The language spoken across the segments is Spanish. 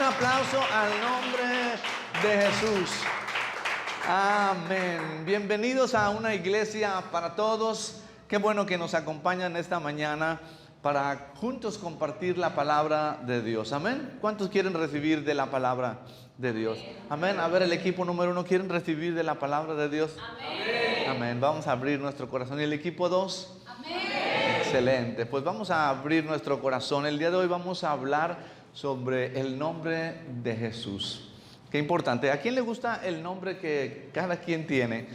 aplauso al nombre de Jesús. Amén. Bienvenidos a una iglesia para todos. Qué bueno que nos acompañan esta mañana para juntos compartir la palabra de Dios. Amén. ¿Cuántos quieren recibir de la palabra de Dios? Amén. A ver, el equipo número 1, ¿quieren recibir de la palabra de Dios? Amén. Amén. Vamos a abrir nuestro corazón. ¿Y el equipo 2? Amén. Excelente. Pues vamos a abrir nuestro corazón. El día de hoy vamos a hablar sobre el nombre de Jesús. Qué importante. ¿A quién le gusta el nombre que cada quien tiene?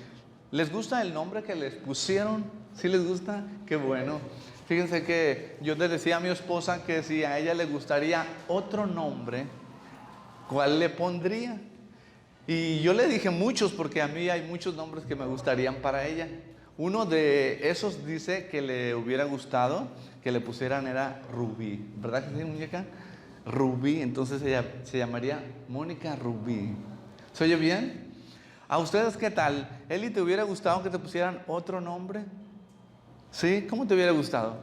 ¿Les gusta el nombre que les pusieron? ¿Sí les gusta? Qué bueno. Fíjense que yo le decía a mi esposa que si a ella le gustaría otro nombre, ¿cuál le pondría? Y yo le dije muchos, porque a mí hay muchos nombres que me gustarían para ella. Uno de esos dice que le hubiera gustado que le pusieran era Rubí. ¿Verdad que sí, muñeca? Rubí. Entonces ella se llamaría Mónica Rubí. ¿Se oye bien? ¿A ustedes qué tal? ¿Eli, te hubiera gustado que te pusieran otro nombre? ¿Sí? ¿Cómo te hubiera gustado?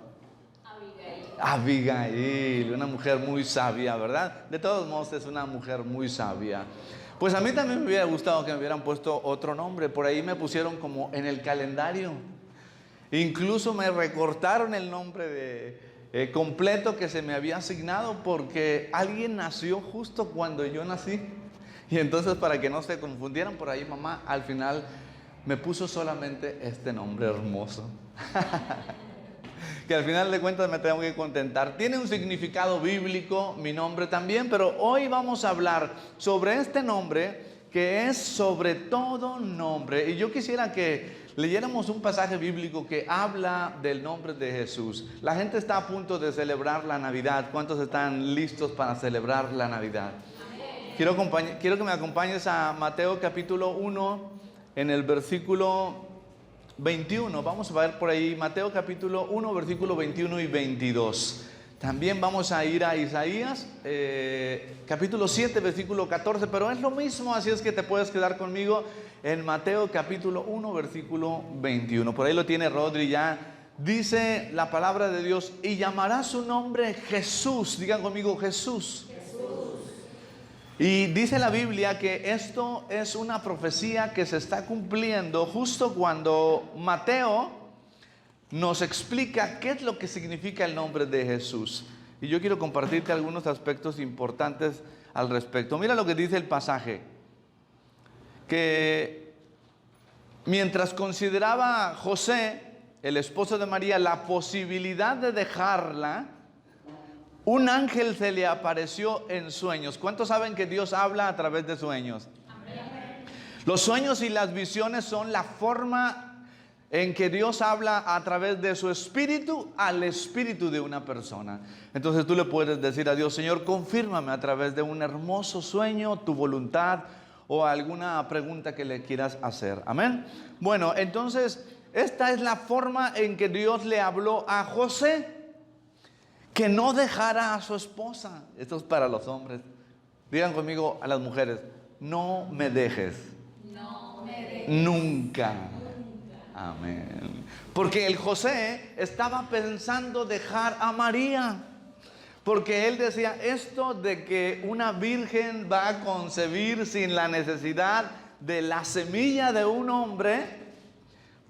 Abigail, una mujer muy sabia, ¿verdad? De todos modos es una mujer muy sabia. Pues a mí también me hubiera gustado que me hubieran puesto otro nombre. Por ahí me pusieron como en el calendario. Incluso me recortaron el nombre completo que se me había asignado porque alguien nació justo cuando yo nací. Y entonces, para que no se confundieran por ahí, mamá al final me puso solamente este nombre hermoso. Que al final de cuentas me tengo que contentar. Tiene un significado bíblico mi nombre también, pero hoy vamos a hablar sobre este nombre que es sobre todo nombre. Y yo quisiera que leyéramos un pasaje bíblico que habla del nombre de Jesús. La gente está a punto de celebrar la Navidad. ¿Cuántos están listos para celebrar la Navidad? Quiero que me acompañes a Mateo capítulo 1 en el versículo 21, vamos a ver por ahí Mateo capítulo 1, versículo 21 y 22. También vamos a ir a Isaías, capítulo 7, versículo 14, pero es lo mismo, así es que te puedes quedar conmigo en Mateo capítulo 1, versículo 21. Por ahí lo tiene Rodri ya. Dice la palabra de Dios, y llamará su nombre Jesús. Digan conmigo, Jesús. Y dice la Biblia que esto es una profecía que se está cumpliendo justo cuando Mateo nos explica qué es lo que significa el nombre de Jesús. Y yo quiero compartirte algunos aspectos importantes al respecto. Mira lo que dice el pasaje. Que mientras consideraba José, el esposo de María, la posibilidad de dejarla, un ángel se le apareció en sueños. ¿Cuántos saben que Dios habla a través de sueños? Amén. Los sueños y las visiones son la forma en que Dios habla a través de su espíritu al espíritu de una persona. Entonces tú le puedes decir a Dios, Señor, confírmame a través de un hermoso sueño tu voluntad o alguna pregunta que le quieras hacer. Amén. Bueno, entonces esta es la forma en que Dios le habló a José, que no dejara a su esposa. Esto es para los hombres. Digan conmigo a las mujeres, no me dejes. No me dejes. Nunca. Amén. Porque el José estaba pensando dejar a María. Porque él decía, esto de que una virgen va a concebir sin la necesidad de la semilla de un hombre,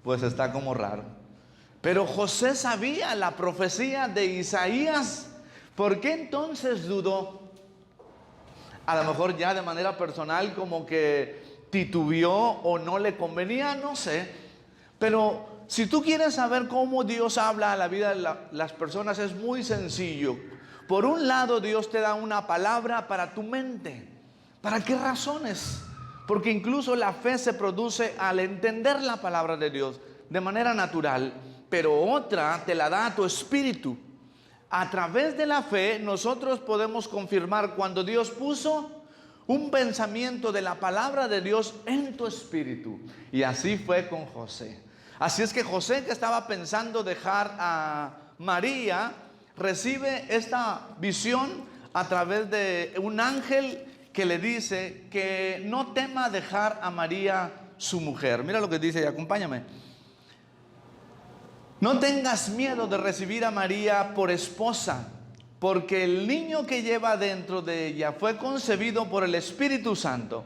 pues está como raro. Pero José sabía la profecía de Isaías. ¿Por qué entonces dudó? A lo mejor ya de manera personal como que titubeó o no le convenía, no sé. Pero si tú quieres saber cómo Dios habla a la vida de las personas, es muy sencillo. Por un lado, Dios te da una palabra para tu mente. ¿Para qué razones? Porque incluso la fe se produce al entender la palabra de Dios de manera natural. Pero otra te la da a tu espíritu. A través de la fe nosotros podemos confirmar cuando Dios puso un pensamiento de la palabra de Dios en tu espíritu. Y así fue con José. Así es que José, que estaba pensando dejar a María, recibe esta visión a través de un ángel que le dice que no tema dejar a María su mujer. Mira lo que dice y acompáñame. No tengas miedo de recibir a María por esposa, porque el niño que lleva dentro de ella fue concebido por el Espíritu Santo,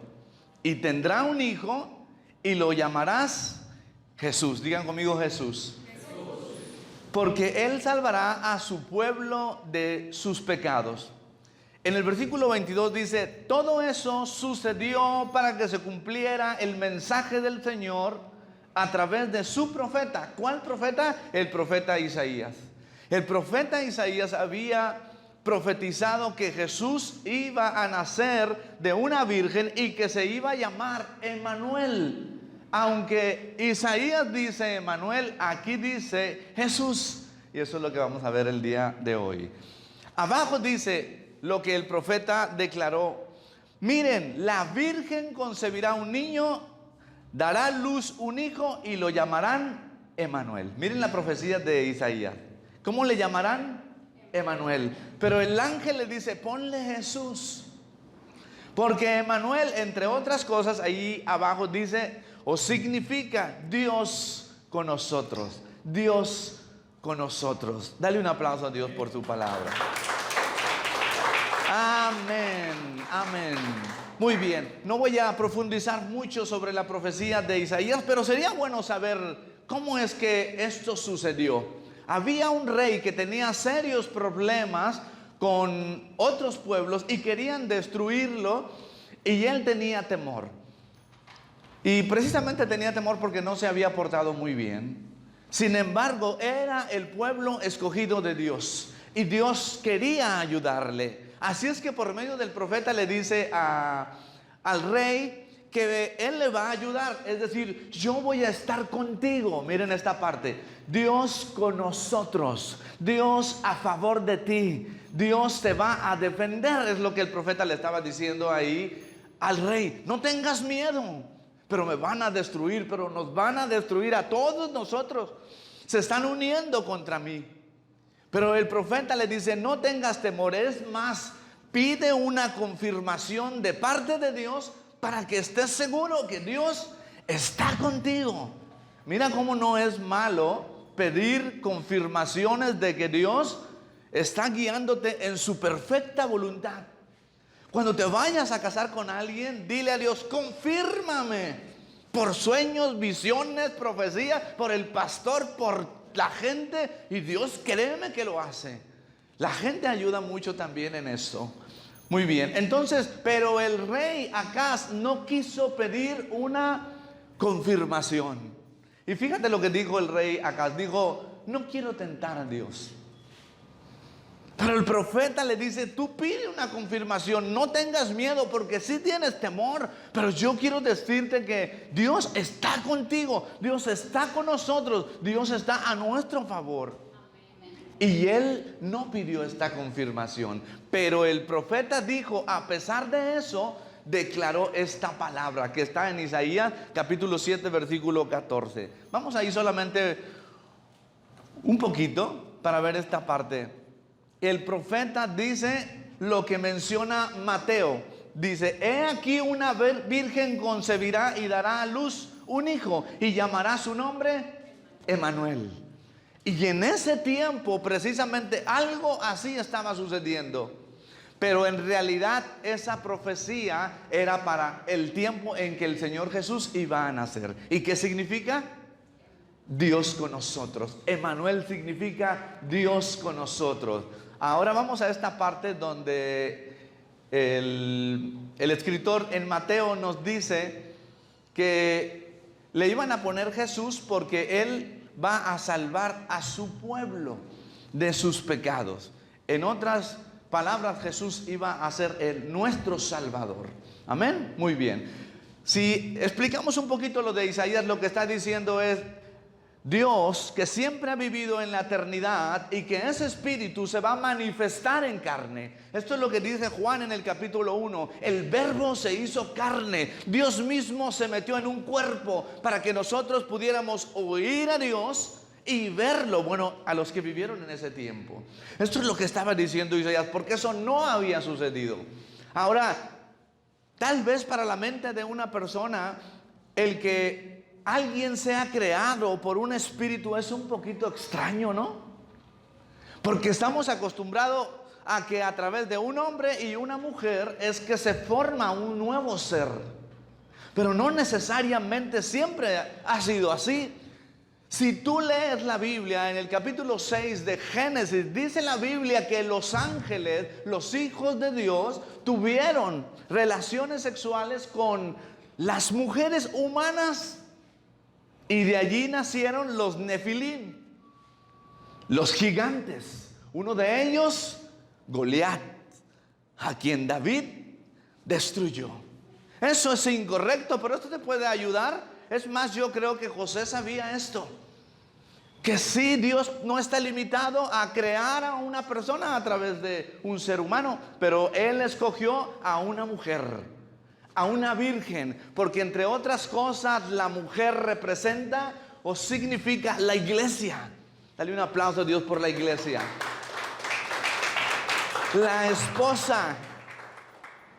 y tendrá un hijo, y lo llamarás Jesús. Digan conmigo Jesús. Porque Él salvará a su pueblo de sus pecados. En el versículo 22 dice: todo eso sucedió para que se cumpliera el mensaje del Señor a través de su profeta. ¿Cuál profeta? El profeta Isaías. El profeta Isaías había profetizado que Jesús iba a nacer de una virgen y que se iba a llamar Emmanuel. Aunque Isaías dice Emmanuel, aquí dice Jesús. Y eso es lo que vamos a ver el día de hoy. Abajo dice lo que el profeta declaró: miren, la virgen concebirá un niño, dará a luz un hijo y lo llamarán Emmanuel. Miren la profecía de Isaías. ¿Cómo le llamarán? Emmanuel. Pero el ángel le dice: ponle Jesús. Porque Emmanuel, entre otras cosas, ahí abajo dice, o significa Dios con nosotros. Dios con nosotros. Dale un aplauso a Dios por su palabra. Amén, amén. Muy bien, no voy a profundizar mucho sobre la profecía de Isaías, pero sería bueno saber cómo es que esto sucedió. Había un rey que tenía serios problemas con otros pueblos y querían destruirlo, y él tenía temor. Y precisamente tenía temor porque no se había portado muy bien. Sin embargo, era el pueblo escogido de Dios y Dios quería ayudarle. Así es que por medio del profeta le dice al rey que él le va a ayudar. Es decir, yo voy a estar contigo. Miren esta parte: Dios con nosotros, Dios a favor de ti, Dios te va a defender. Es lo que el profeta le estaba diciendo ahí al rey. No tengas miedo, pero me van a destruir, pero nos van a destruir a todos nosotros. Se están uniendo contra mí. Pero el profeta le dice: no tengas temor, es más, pide una confirmación de parte de Dios para que estés seguro que Dios está contigo. Mira cómo no es malo pedir confirmaciones de que Dios está guiándote en su perfecta voluntad. Cuando te vayas a casar con alguien, dile a Dios: confírmame, por sueños, visiones, profecías, por el pastor, por la gente, y Dios, créeme que lo hace. La gente ayuda mucho también en esto. Muy bien, entonces, pero el rey Acaz no quiso pedir una confirmación. Y fíjate lo que dijo el rey Acaz. Dijo: no quiero tentar a Dios. Pero el profeta le dice: tú pide una confirmación, no tengas miedo, porque sí tienes temor, pero yo quiero decirte que Dios está contigo, Dios está con nosotros, Dios está a nuestro favor. Y él no pidió esta confirmación, pero el profeta dijo, a pesar de eso, declaró esta palabra que está en Isaías capítulo 7 versículo 14. Vamos ahí solamente un poquito para ver esta parte. El profeta dice lo que menciona Mateo. Dice: he aquí una virgen concebirá y dará a luz un hijo y llamará su nombre Emmanuel. Y en ese tiempo precisamente algo así estaba sucediendo. Pero en realidad esa profecía era para el tiempo en que el Señor Jesús iba a nacer. ¿Y qué significa? Dios con nosotros. Emmanuel significa Dios con nosotros. Ahora vamos a esta parte donde el escritor en Mateo nos dice que le iban a poner Jesús porque Él va a salvar a su pueblo de sus pecados. En otras palabras, Jesús iba a ser nuestro Salvador. Amén. Muy bien. Si explicamos un poquito lo de Isaías, lo que está diciendo es: Dios, que siempre ha vivido en la eternidad y que ese espíritu se va a manifestar en carne. Esto es lo que dice Juan en el capítulo 1. El verbo se hizo carne. Dios mismo se metió en un cuerpo para que nosotros pudiéramos oír a Dios y verlo. Bueno, a los que vivieron en ese tiempo. Esto es lo que estaba diciendo Isaías, porque eso no había sucedido. Ahora, tal vez para la mente de una persona, el que alguien sea creado por un espíritu es un poquito extraño, ¿no? Porque estamos acostumbrados a que a través de un hombre y una mujer es que se forma un nuevo ser. Pero no necesariamente siempre ha sido así. Si tú lees la Biblia en el capítulo 6 de Génesis, dice la Biblia que los ángeles, los hijos de Dios, tuvieron relaciones sexuales con las mujeres humanas. Y de allí nacieron los Nefilim, los gigantes. Uno de ellos, Goliat, a quien David destruyó. Eso es incorrecto, pero esto te puede ayudar. Es más, yo creo que José sabía esto. Que sí, Dios no está limitado a crear a una persona a través de un ser humano, pero Él escogió a una mujer, a una virgen, porque entre otras cosas la mujer representa o significa la iglesia. Dale un aplauso a Dios por la iglesia. La esposa.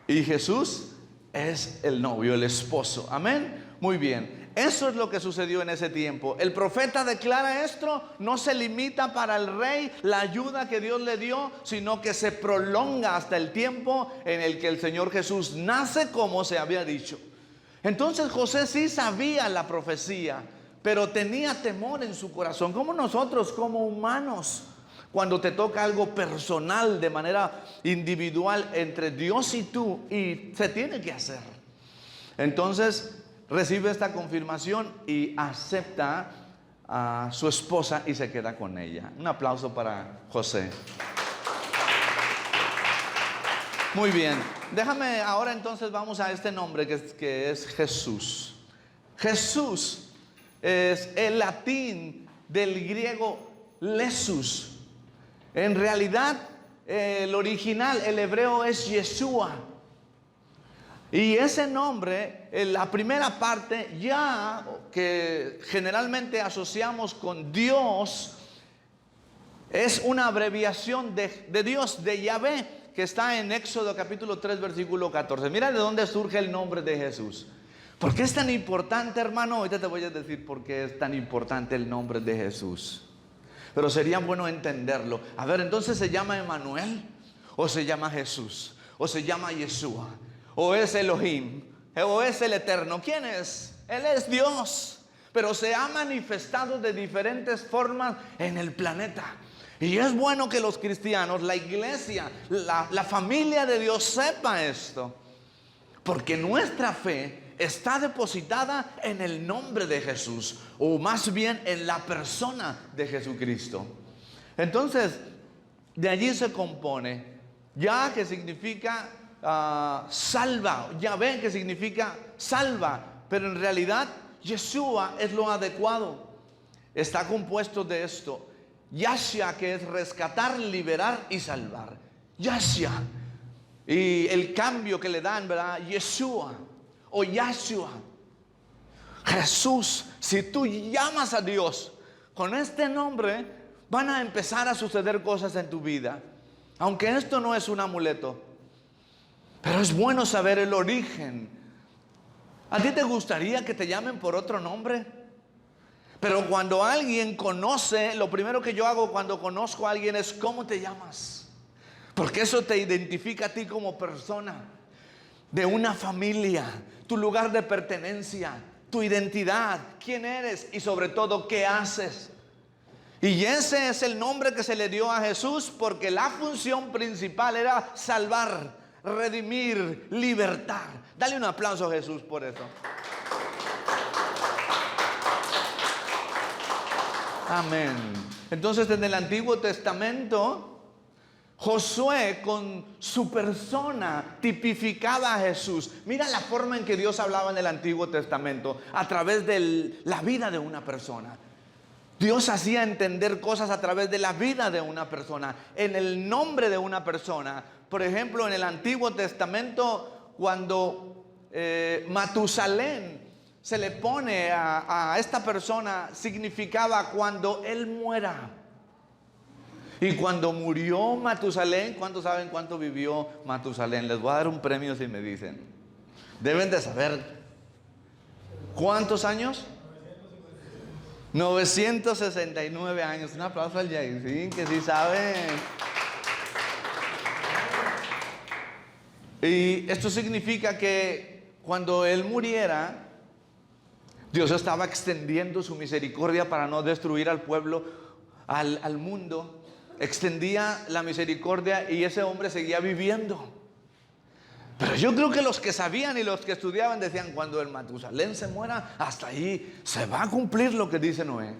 Y Jesús es el novio, el esposo. Amén. Muy bien. Eso es lo que sucedió en ese tiempo. El profeta declara esto, no se limita para el rey la ayuda que Dios le dio, sino que se prolonga hasta el tiempo en el que el Señor Jesús nace, como se había dicho. Entonces José sí sabía la profecía, pero tenía temor en su corazón, como nosotros, como humanos. Cuando te toca algo personal, de manera individual, entre Dios y tú, y se tiene que hacer. Entonces recibe esta confirmación y acepta a su esposa y se queda con ella. Un aplauso para José. Muy bien, déjame ahora entonces vamos a este nombre que es Jesús. Jesús es el latín del griego Jesús. En realidad el original, el hebreo es Yeshua. Y ese nombre, en la primera parte, ya que generalmente asociamos con Dios, es una abreviación de Dios, de Yahvé, que está en Éxodo capítulo 3, versículo 14. Mira de dónde surge el nombre de Jesús. ¿Por qué es tan importante, hermano? Ahorita te voy a decir por qué es tan importante el nombre de Jesús. Pero sería bueno entenderlo. A ver, entonces ¿se llama Emmanuel? ¿O se llama Jesús? ¿O se llama Yeshua? ¿O es Elohim? ¿O es el Eterno? ¿Quién es? Él es Dios, pero se ha manifestado de diferentes formas en el planeta. Y es bueno que los cristianos, la iglesia, la familia de Dios sepa esto, porque nuestra fe está depositada en el nombre de Jesús, o más bien en la persona de Jesucristo. Entonces, de allí se compone Yah, que significa salva, Yahvé, que significa salva, pero en realidad Yeshua es lo adecuado. Está compuesto de esto: Yashia, que es rescatar, liberar y salvar. Yashia. Y el cambio que le dan, ¿verdad? Yeshua o Yahshua. Jesús. Si tú llamas a Dios con este nombre, van a empezar a suceder cosas en tu vida. Aunque esto no es un amuleto, pero es bueno saber el origen. ¿A ti te gustaría que te llamen por otro nombre? Pero cuando alguien conoce, lo primero que yo hago cuando conozco a alguien es ¿cómo te llamas? Porque eso te identifica a ti como persona, de una familia, tu lugar de pertenencia, tu identidad, quién eres y sobre todo qué haces. Y ese es el nombre que se le dio a Jesús, porque la función principal era salvar, redimir, libertar. Dale un aplauso a Jesús por eso. Amén. Entonces, en el Antiguo Testamento, Josué con su persona tipificaba a Jesús. Mira la forma en que Dios hablaba en el Antiguo Testamento, a través de la vida de una persona. Dios hacía entender cosas a través de la vida de una persona, en el nombre de una persona. Por ejemplo, en el Antiguo Testamento, cuando Matusalén se le pone a esta persona, significaba cuando él muera. Y cuando murió Matusalén, ¿cuántos saben cuánto vivió Matusalén? Les voy a dar un premio si me dicen. Deben de saber. ¿Cuántos años? 969 años. Un aplauso al Jairín, que sí sabe. Y esto significa que cuando Él muriera, Dios estaba extendiendo su misericordia para no destruir al pueblo, al mundo. Extendía la misericordia y ese hombre seguía viviendo. Pero yo creo que los que sabían y los que estudiaban decían, cuando el Matusalén se muera, hasta ahí se va a cumplir lo que dice Noé.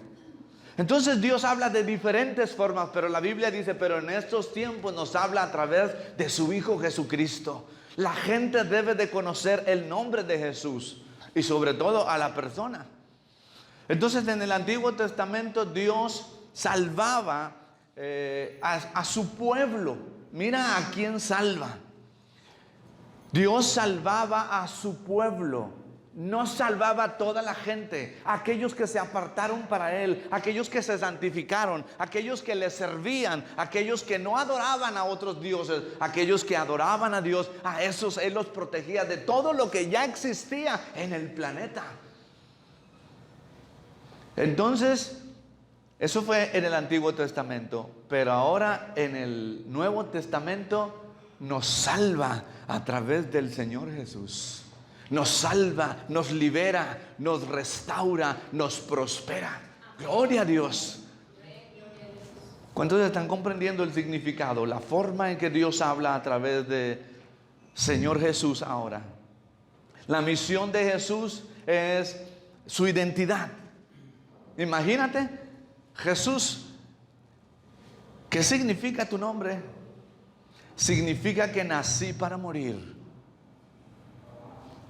Entonces Dios habla de diferentes formas, pero la Biblia dice, pero en estos tiempos nos habla a través de su Hijo Jesucristo. La gente debe de conocer el nombre de Jesús y sobre todo a la persona. Entonces en el Antiguo Testamento Dios salvaba a su pueblo. Mira a quién salva. Dios salvaba a su pueblo, no salvaba a toda la gente, aquellos que se apartaron para Él, aquellos que se santificaron, aquellos que le servían, aquellos que no adoraban a otros dioses, aquellos que adoraban a Dios, a esos Él los protegía de todo lo que ya existía en el planeta. Entonces, eso fue en el Antiguo Testamento, pero ahora en el Nuevo Testamento nos salva a través del Señor Jesús. Nos salva, nos libera, nos restaura, nos prospera. Gloria a Dios. ¿Cuántos están comprendiendo el significado? La forma en que Dios habla a través de Señor Jesús ahora. La misión de Jesús es su identidad. Imagínate, Jesús, ¿qué significa tu nombre? Significa que nací para morir.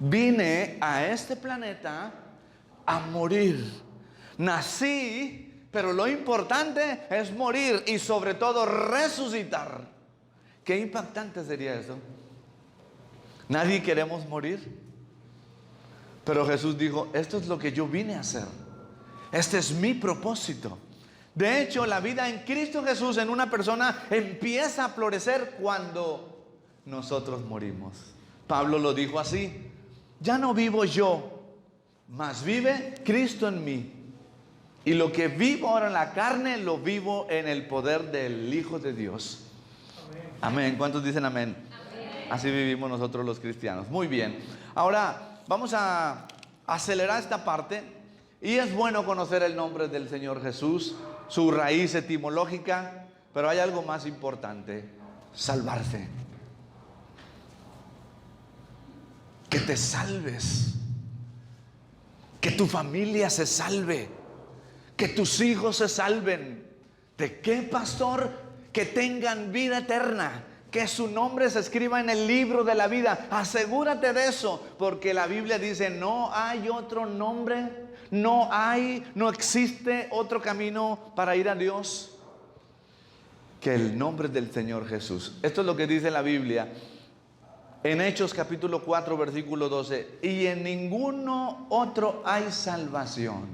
Vine a este planeta a morir. Nací, pero lo importante es morir y sobre todo resucitar. Qué impactante sería eso. Nadie queremos morir. Pero Jesús dijo, esto es lo que yo vine a hacer. Este es mi propósito. De hecho, la vida en Cristo Jesús en una persona empieza a florecer cuando nosotros morimos. Pablo lo dijo así: ya no vivo yo, mas vive Cristo en mí. Y lo que vivo ahora en la carne, lo vivo en el poder del Hijo de Dios. Amén. ¿Cuántos dicen amén? Amén. Así vivimos nosotros los cristianos. Muy bien. Ahora vamos a acelerar esta parte. Y es bueno conocer el nombre del Señor Jesús, su raíz etimológica, pero hay algo más importante: salvarse. Que te salves, que tu familia se salve, que tus hijos se salven. ¿De qué, pastor? Que tengan vida eterna, que su nombre se escriba en el libro de la vida. Asegúrate de eso, porque la Biblia dice, no hay otro nombre, no existe otro camino para ir a Dios que el nombre del Señor Jesús. Esto es lo que dice la Biblia en Hechos capítulo 4 versículo 12: y en ninguno otro hay salvación.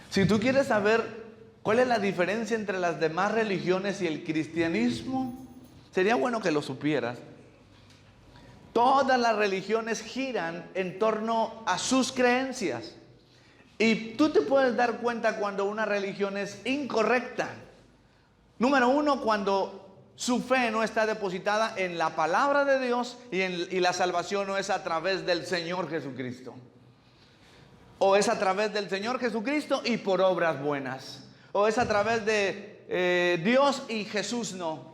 Si tú quieres saber cuál es la diferencia entre las demás religiones y el cristianismo, sería bueno que lo supieras. Todas las religiones giran en torno a sus creencias. Y tú te puedes dar cuenta cuando una religión es incorrecta. Número uno, cuando su fe no está depositada en la palabra de Dios y la salvación no es a través del Señor Jesucristo. O es a través del Señor Jesucristo y por obras buenas. O es a través de Dios y Jesús no.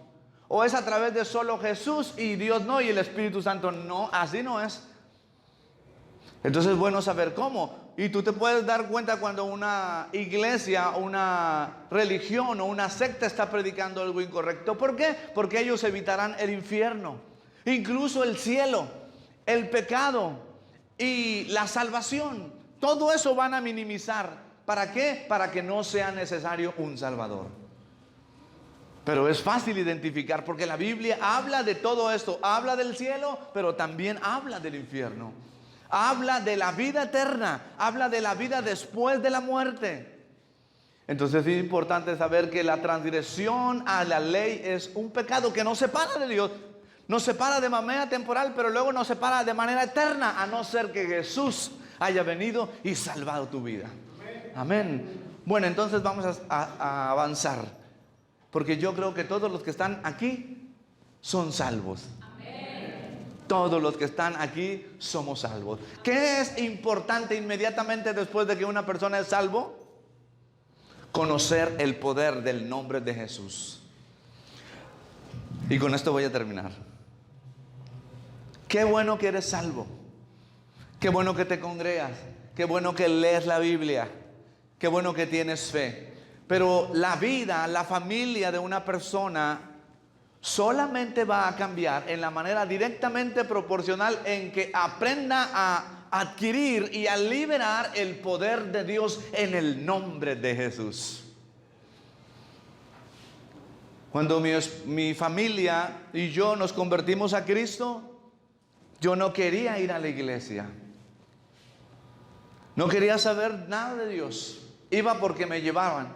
O es a través de solo Jesús y Dios no, y el Espíritu Santo no. Así no es. Entonces es bueno saber cómo. Y tú te puedes dar cuenta cuando una iglesia, una religión o una secta está predicando algo incorrecto. ¿Por qué? Porque ellos evitarán el infierno, incluso el cielo, el pecado y la salvación. Todo eso van a minimizar. ¿Para qué? Para que no sea necesario un Salvador. Pero es fácil identificar porque la Biblia habla de todo esto. Habla del cielo, pero también habla del infierno. Habla de la vida eterna. Habla de la vida después de la muerte. Entonces es importante saber que la transgresión a la ley es un pecado que nos separa de Dios. Nos separa de manera temporal, pero luego nos separa de manera eterna, a no ser que Jesús haya venido y salvado tu vida. Amén. Bueno, entonces vamos a avanzar. Porque yo creo que todos los que están aquí son salvos. Amén. Todos los que están aquí somos salvos. ¿Qué es importante inmediatamente después de que una persona es salvo? Conocer el poder del nombre de Jesús. Y con esto voy a terminar. Qué bueno que eres salvo. Qué bueno que te congregas. Qué bueno que lees la Biblia. Qué bueno que tienes fe. Pero la vida, la familia de una persona solamente va a cambiar en la manera directamente proporcional en que aprenda a adquirir y a liberar el poder de Dios en el nombre de Jesús. Cuando mi familia y yo nos convertimos a Cristo, yo no quería ir a la iglesia. No quería saber nada de Dios. Iba porque me llevaban.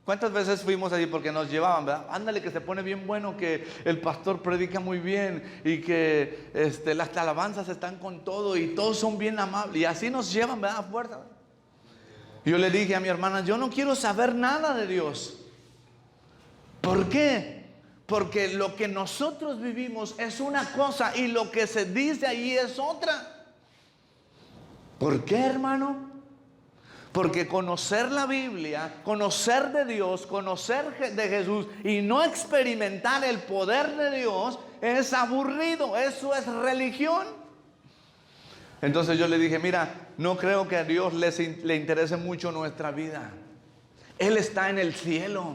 ¿Cuántas veces fuimos allí porque nos llevaban, verdad? Ándale, que se pone bien bueno, que el pastor predica muy bien y que las alabanzas están con todo y todos son bien amables. Y así nos llevan, ¿verdad? A fuerza. Yo le dije a mi hermana, yo no quiero saber nada de Dios. ¿Por qué? Porque lo que nosotros vivimos es una cosa y lo que se dice ahí es otra. ¿Por qué, hermano? Porque conocer la Biblia, conocer de Dios, conocer de Jesús y no experimentar el poder de Dios es aburrido, eso es religión. Entonces yo le dije, mira, no creo que a Dios le interese mucho nuestra vida. Él está en el cielo,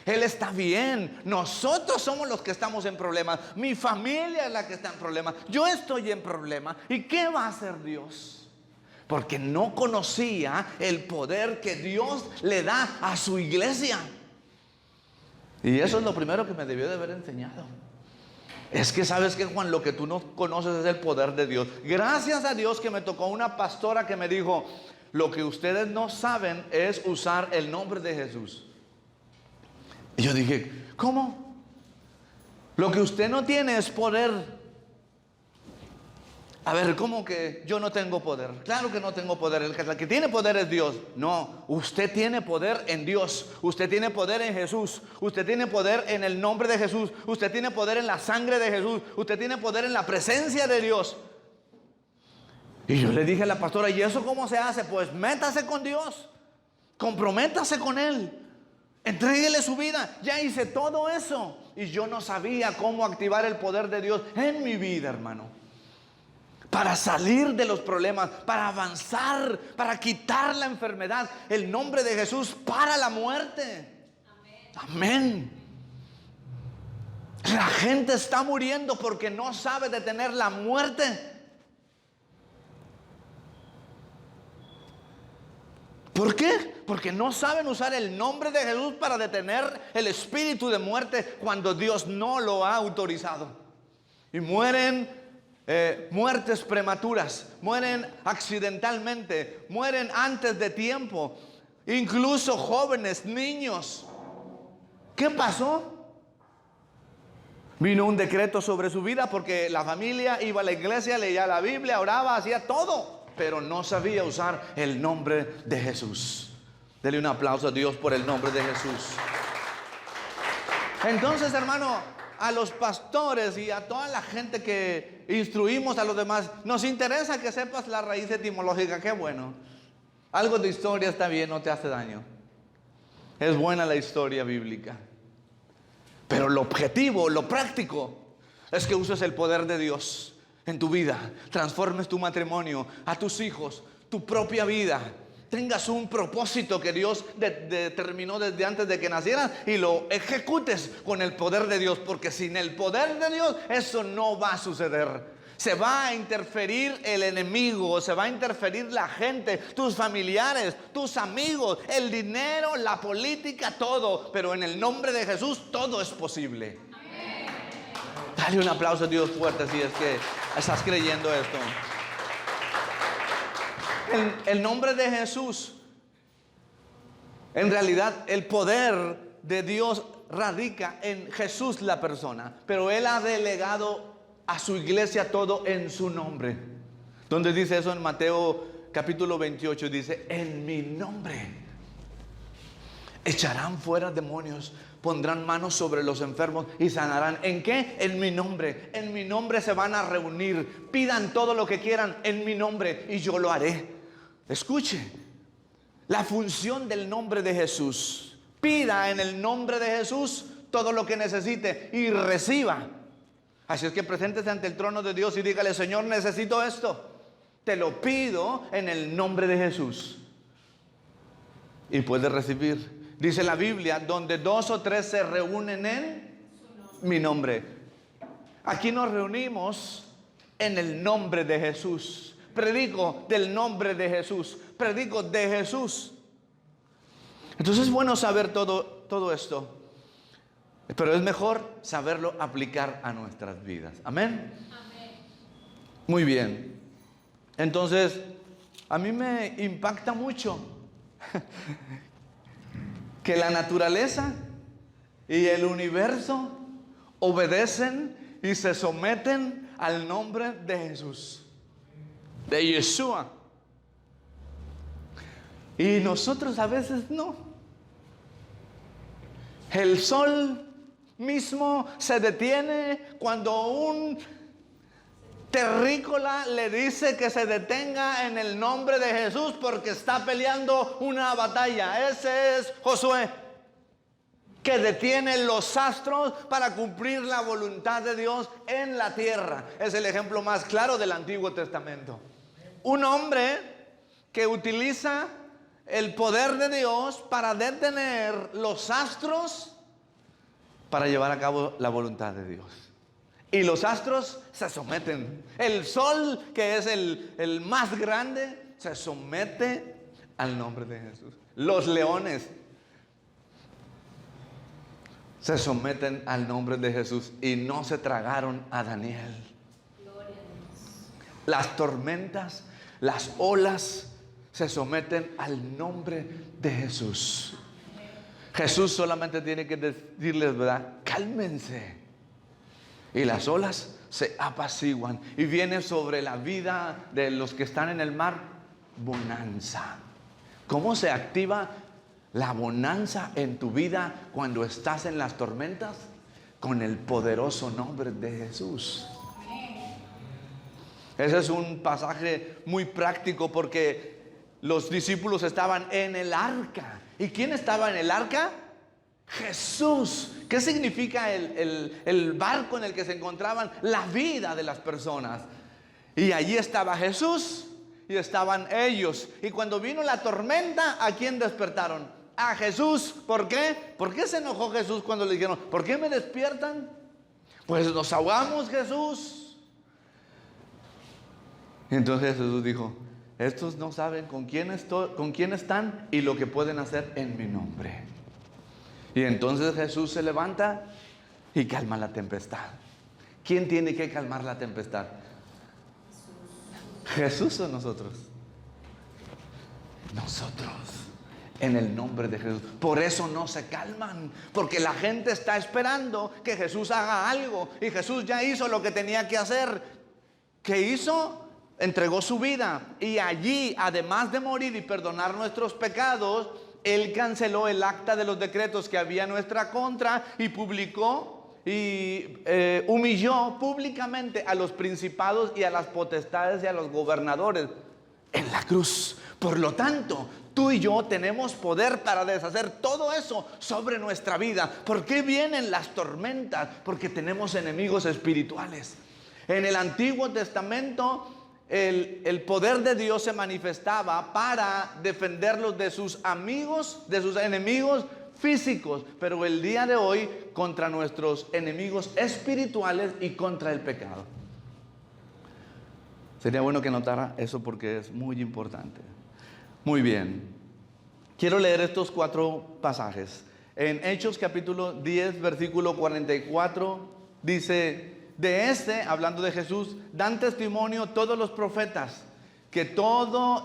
Él está bien. Nosotros somos los que estamos en problemas. Mi familia es la que está en problemas. Yo estoy en problemas. ¿Y qué va a hacer Dios? Porque no conocía el poder que Dios le da a su iglesia. Y eso es lo primero que me debió de haber enseñado. Es que sabes que, Juan, lo que tú no conoces es el poder de Dios. Gracias a Dios que me tocó una pastora que me dijo, lo que ustedes no saben es usar el nombre de Jesús. Y yo dije, ¿cómo? Lo que usted no tiene es poder. A ver, ¿cómo que yo no tengo poder? Claro que no tengo poder. El que tiene poder es Dios. No, usted tiene poder en Dios. Usted tiene poder en Jesús. Usted tiene poder en el nombre de Jesús. Usted tiene poder en la sangre de Jesús. Usted tiene poder en la presencia de Dios. Y yo le dije a la pastora, ¿y eso cómo se hace? Pues métase con Dios. Comprométase con Él. Entréguele su vida. Ya hice todo eso. Y yo no sabía cómo activar el poder de Dios en mi vida, hermano. Para salir de los problemas, para avanzar, para quitar la enfermedad. El nombre de Jesús para la muerte. Amén. La gente está muriendo porque no sabe detener la muerte. ¿Por qué? Porque no saben usar el nombre de Jesús para detener el espíritu de muerte cuando Dios no lo ha autorizado. Y mueren muertes prematuras, mueren accidentalmente, mueren antes de tiempo, incluso jóvenes, niños. ¿Qué pasó? Vino un decreto sobre su vida porque la familia iba a la iglesia, leía la Biblia, oraba, hacía todo, pero no sabía usar el nombre de Jesús. Dele un aplauso a Dios por el nombre de Jesús. Entonces, hermano, a los pastores y a toda la gente que instruimos a los demás, nos interesa que sepas la raíz etimológica. Qué bueno. Algo de historia está bien, no te hace daño. Es buena la historia bíblica. Pero lo objetivo, lo práctico, es que uses el poder de Dios en tu vida. Transformes tu matrimonio, a tus hijos, tu propia vida. Tengas un propósito que Dios determinó desde antes de que nacieras y lo ejecutes con el poder de Dios, porque sin el poder de Dios eso no va a suceder. Se va a interferir el enemigo, se va a interferir la gente, tus familiares, tus amigos, el dinero, la política, todo, pero en el nombre de Jesús todo es posible. Amén. Dale un aplauso a Dios fuerte si es que estás creyendo esto. El nombre de Jesús, en realidad el poder de Dios radica en Jesús la persona, pero Él ha delegado a su iglesia todo en su nombre. ¿Dónde dice eso? En Mateo capítulo 28 dice, en mi nombre echarán fuera demonios, pondrán manos sobre los enfermos y sanarán. ¿En qué? En mi nombre. En mi nombre se van a reunir. Pidan todo lo que quieran en mi nombre y yo lo haré. Escuche, la función del nombre de Jesús. Pida en el nombre de Jesús todo lo que necesite y reciba. Así es que preséntese ante el trono de Dios y dígale: Señor, necesito esto. Te lo pido en el nombre de Jesús. Y puede recibir. Dice la Biblia: donde 2 o 3 se reúnen en mi nombre. Aquí nos reunimos en el nombre de Jesús. Predico del nombre de Jesús. Predico de Jesús. Entonces es bueno saber todo esto. Pero es mejor saberlo aplicar a nuestras vidas. Amén. Amén. Muy bien. Entonces, a mí me impacta mucho que la naturaleza y el universo obedecen y se someten al nombre de Jesús, de Yeshua. Y nosotros a veces no. El sol mismo se detiene cuando un terrícola le dice que se detenga en el nombre de Jesús porque está peleando una batalla. Ese es Josué, que detiene los astros para cumplir la voluntad de Dios en la tierra. Es el ejemplo más claro del Antiguo Testamento. Un hombre que utiliza el poder de Dios para detener los astros para llevar a cabo la voluntad de Dios. Y los astros se someten. El sol, que es el más grande, se somete al nombre de Jesús. Los leones se someten al nombre de Jesús y no se tragaron a Daniel. Las tormentas, las olas se someten al nombre de Jesús. Jesús solamente tiene que decirles, ¿verdad? Cálmense. Y las olas se apaciguan. Y viene sobre la vida de los que están en el mar bonanza. ¿Cómo se activa la bonanza en tu vida cuando estás en las tormentas? Con el poderoso nombre de Jesús. Ese es un pasaje muy práctico porque los discípulos estaban en el arca. ¿Y quién estaba en el arca? Jesús. ¿Qué significa el barco en el que se encontraban? La vida de las personas. Y allí estaba Jesús y estaban ellos. Y cuando vino la tormenta, ¿a quién despertaron? A Jesús. ¿Por qué? ¿Por qué se enojó Jesús cuando le dijeron: ¿por qué me despiertan? Pues nos ahogamos, Jesús. Y entonces Jesús dijo: estos no saben con quién están y lo que pueden hacer en mi nombre. Y entonces Jesús se levanta y calma la tempestad. ¿Quién tiene que calmar la tempestad? ¿Jesús o nosotros? Nosotros, en el nombre de Jesús. Por eso no se calman, porque la gente está esperando que Jesús haga algo. Y Jesús ya hizo lo que tenía que hacer. ¿Qué hizo? Entregó su vida. Y allí, además de morir y perdonar nuestros pecados, Él canceló el acta de los decretos que había en nuestra contra y publicó y humilló públicamente a los principados y a las potestades y a los gobernadores en la cruz. Por lo tanto, tú y yo tenemos poder para deshacer todo eso sobre nuestra vida. ¿Por qué vienen las tormentas? Porque tenemos enemigos espirituales. En el Antiguo Testamento, el poder de Dios se manifestaba para defenderlos de sus amigos, de sus enemigos físicos, pero el día de hoy contra nuestros enemigos espirituales y contra el pecado. Sería bueno que notara eso porque es muy importante. Muy bien, quiero leer estos 4 pasajes. En Hechos capítulo 10 versículo 44 dice: de hablando de Jesús, dan testimonio todos los profetas, que todos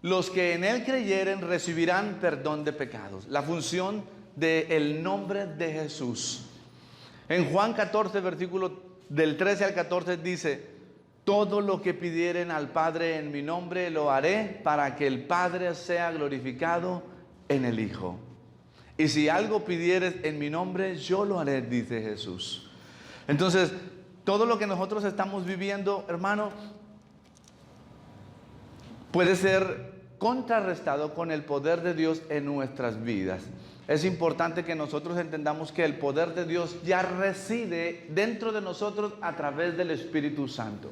los que en él creyeren recibirán perdón de pecados. La función del nombre de Jesús. En Juan 14, versículo del 13 al 14 dice: todo lo que pidieren al Padre en mi nombre lo haré, para que el Padre sea glorificado en el Hijo. Y si algo pidieres en mi nombre, yo lo haré, dice Jesús. Entonces, todo lo que nosotros estamos viviendo, hermano, puede ser contrarrestado con el poder de Dios en nuestras vidas. Es importante que nosotros entendamos que el poder de Dios ya reside dentro de nosotros a través del Espíritu Santo.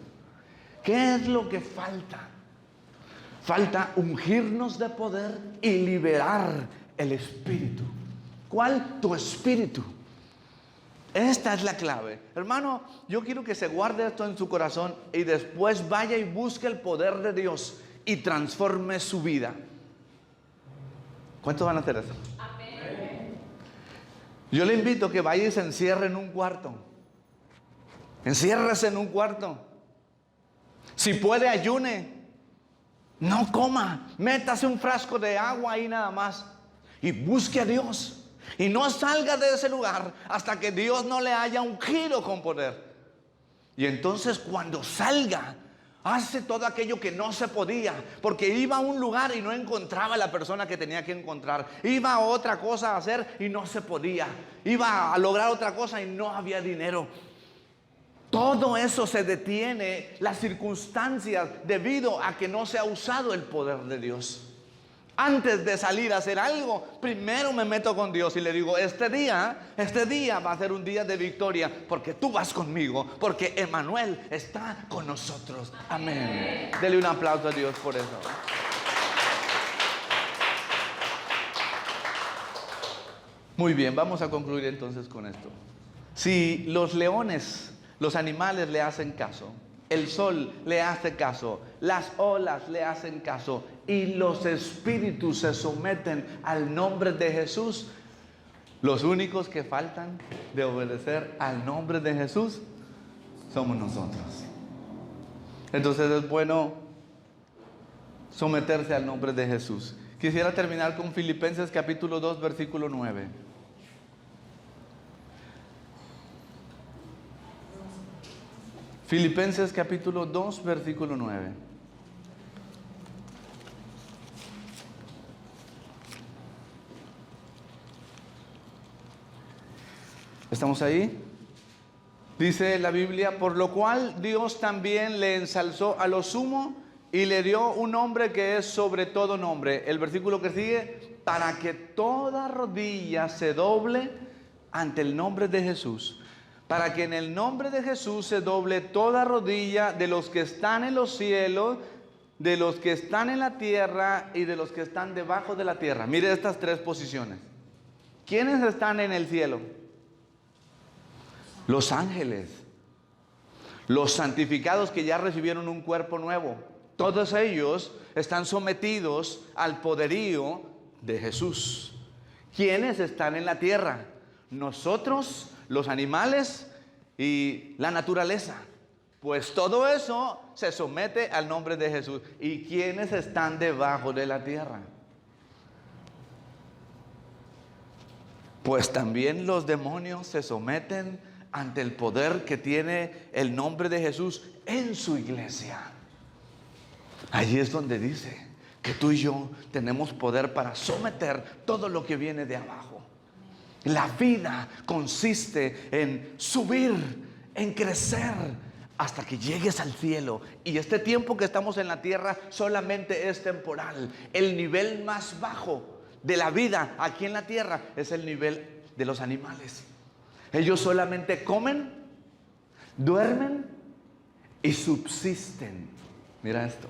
¿Qué es lo que falta? Falta ungirnos de poder y liberar el Espíritu. ¿Cuál? Tu espíritu. Esta es la clave. Hermano, yo quiero que se guarde esto en su corazón y después vaya y busque el poder de Dios y transforme su vida. ¿Cuántos van a hacer eso? Amén. Yo le invito a que vaya y se encierre en un cuarto. Enciérrese en un cuarto. Si puede, ayune. No coma. Métase un frasco de agua ahí nada más y busque a Dios. Y no salga de ese lugar hasta que Dios no le haya ungido con poder. Y entonces cuando salga, hace todo aquello que no se podía, porque iba a un lugar y no encontraba a la persona que tenía que encontrar. Iba a otra cosa a hacer y no se podía. Iba a lograr otra cosa y no había dinero. Todo eso se detiene, las circunstancias, debido a que no se ha usado el poder de Dios. Antes de salir a hacer algo, primero me meto con Dios y le digo, este día va a ser un día de victoria, porque tú vas conmigo, porque Emmanuel está con nosotros. Amén. Dele un aplauso a Dios por eso. Muy bien, vamos a concluir entonces con esto. Si los leones, los animales le hacen caso, el sol le hace caso, las olas le hacen caso y los espíritus se someten al nombre de Jesús, los únicos que faltan de obedecer al nombre de Jesús somos nosotros. Entonces es bueno someterse al nombre de Jesús. Quisiera terminar con Filipenses capítulo 2, versículo 9. Filipenses capítulo 2, versículo 9. ¿Estamos ahí? Dice la Biblia, por lo cual Dios también le ensalzó a lo sumo y le dio un nombre que es sobre todo nombre. El versículo que sigue, para que toda rodilla se doble ante el nombre de Jesús. Para que en el nombre de Jesús se doble toda rodilla de los que están en los cielos, de los que están en la tierra y de los que están debajo de la tierra. Mire estas tres posiciones. ¿Quiénes están en el cielo? Los ángeles, los santificados que ya recibieron un cuerpo nuevo. Todos ellos están sometidos al poderío de Jesús. ¿Quiénes están en la tierra? Nosotros, los animales y la naturaleza. Pues todo eso se somete al nombre de Jesús. ¿Y quiénes están debajo de la tierra? Pues también los demonios se someten ante el poder que tiene el nombre de Jesús en su iglesia. Allí es donde dice que tú y yo tenemos poder para someter todo lo que viene de abajo. La vida consiste en subir, en crecer, hasta que llegues al cielo. Y este tiempo que estamos en la tierra solamente es temporal. El nivel más bajo de la vida aquí en la tierra es el nivel de los animales. Ellos solamente comen, duermen y subsisten. Mira esto.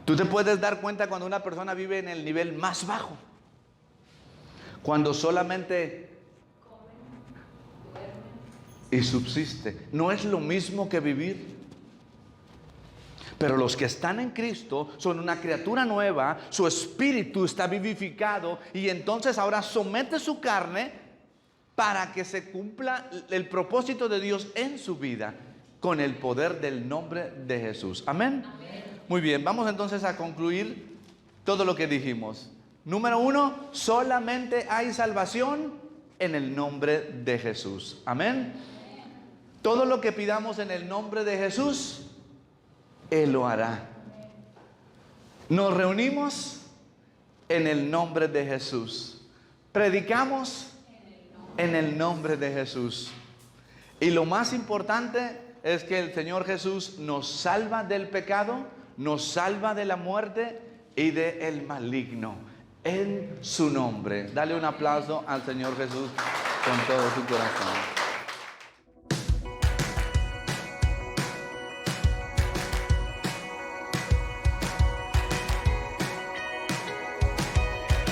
Tú te puedes dar cuenta cuando una persona vive en el nivel más bajo. Cuando solamente y subsiste. No es lo mismo que vivir. Pero los que están en Cristo son una criatura nueva. Su espíritu está vivificado. Y entonces ahora somete su carne para que se cumpla el propósito de Dios en su vida, con el poder del nombre de Jesús. Amén. Amén. Muy bien, vamos entonces a concluir todo lo que dijimos. Número 1, solamente hay salvación en el nombre de Jesús. Amén. Todo lo que pidamos en el nombre de Jesús, Él lo hará. Nos reunimos en el nombre de Jesús Predicamos en el nombre de Jesús. Y lo más importante es que el Señor Jesús nos salva del pecado, nos salva de la muerte y del maligno. En su nombre. Dale un aplauso al Señor Jesús con todo su corazón.